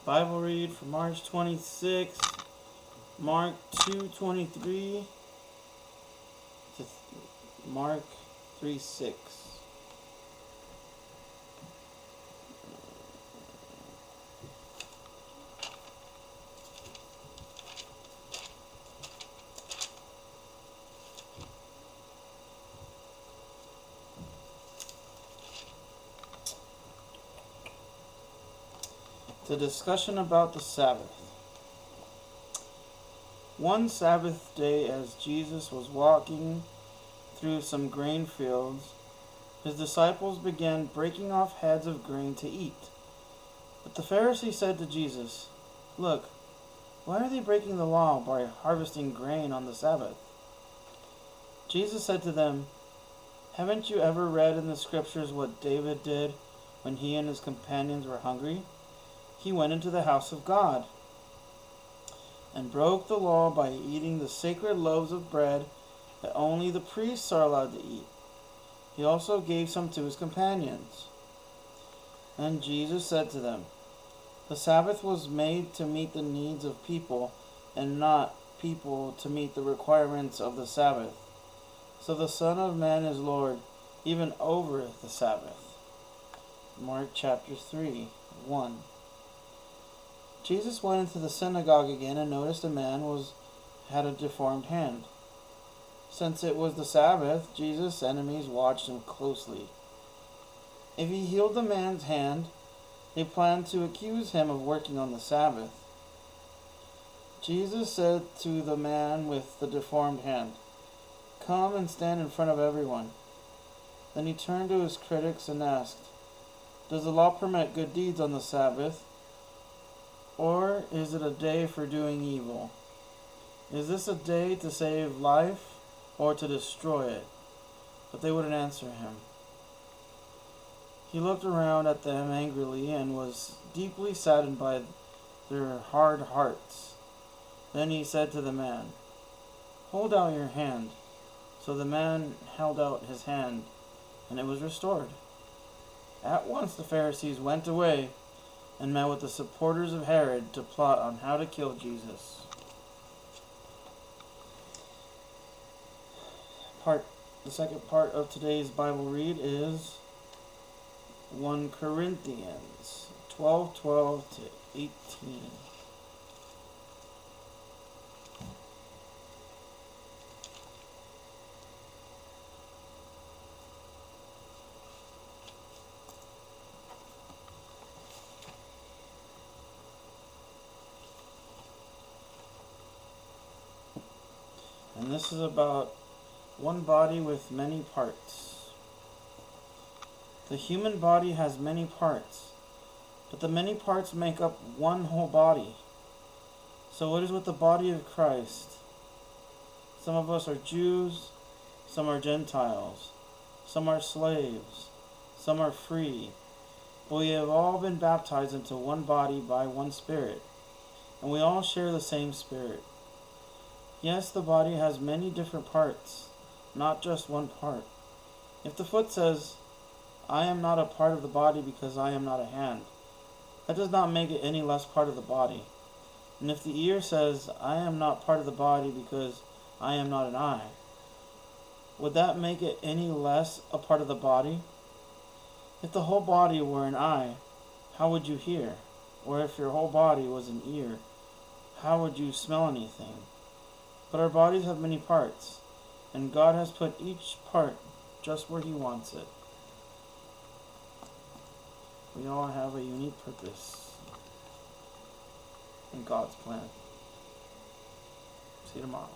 Bible read for March 26th, Mark 2:23 to Mark 3:6. The discussion about the Sabbath. One Sabbath day, as Jesus was walking through some grain fields, his disciples began breaking off heads of grain to eat. But the Pharisees said to Jesus, "Look, why are they breaking the law by harvesting grain on the Sabbath?" Jesus said to them, "Haven't you ever read in the scriptures what David did when he and his companions were hungry? He went into the house of God and broke the law by eating the sacred loaves of bread that only the priests are allowed to eat. He also gave some to his companions." And Jesus said to them, "The Sabbath was made to meet the needs of people, and not people to meet the requirements of the Sabbath. So the Son of Man is Lord, even over the Sabbath." Mark chapter 3, 1. Jesus went into the synagogue again and noticed a man had a deformed hand. Since it was the Sabbath, Jesus' enemies watched him closely. If he healed the man's hand, they planned to accuse him of working on the Sabbath. Jesus said to the man with the deformed hand, "Come and stand in front of everyone." Then he turned to his critics and asked, "Does the law permit good deeds on the Sabbath? Or is it a day for doing evil? Is this a day to save life or to destroy it?" But they wouldn't answer him. He looked around at them angrily and was deeply saddened by their hard hearts. Then he said to the man, "Hold out your hand." So the man held out his hand, and it was restored. At once the Pharisees went away and met with the supporters of Herod to plot on how to kill Jesus. The second part of today's Bible read is 1 Corinthians 12:12 to 18. And this is about one body with many parts. The human body has many parts, but the many parts make up one whole body. So it is with the body of Christ. Some of us are Jews, some are Gentiles, some are slaves, some are free, but we have all been baptized into one body by one Spirit, and we all share the same Spirit. Yes, the body has many different parts, not just one part. If the foot says, "I am not a part of the body because I am not a hand," that does not make it any less part of the body. And if the ear says, "I am not part of the body because I am not an eye," would that make it any less a part of the body? If the whole body were an eye, how would you hear? Or if your whole body was an ear, how would you smell anything? But our bodies have many parts, and God has put each part just where He wants it. We all have a unique purpose in God's plan. See you tomorrow.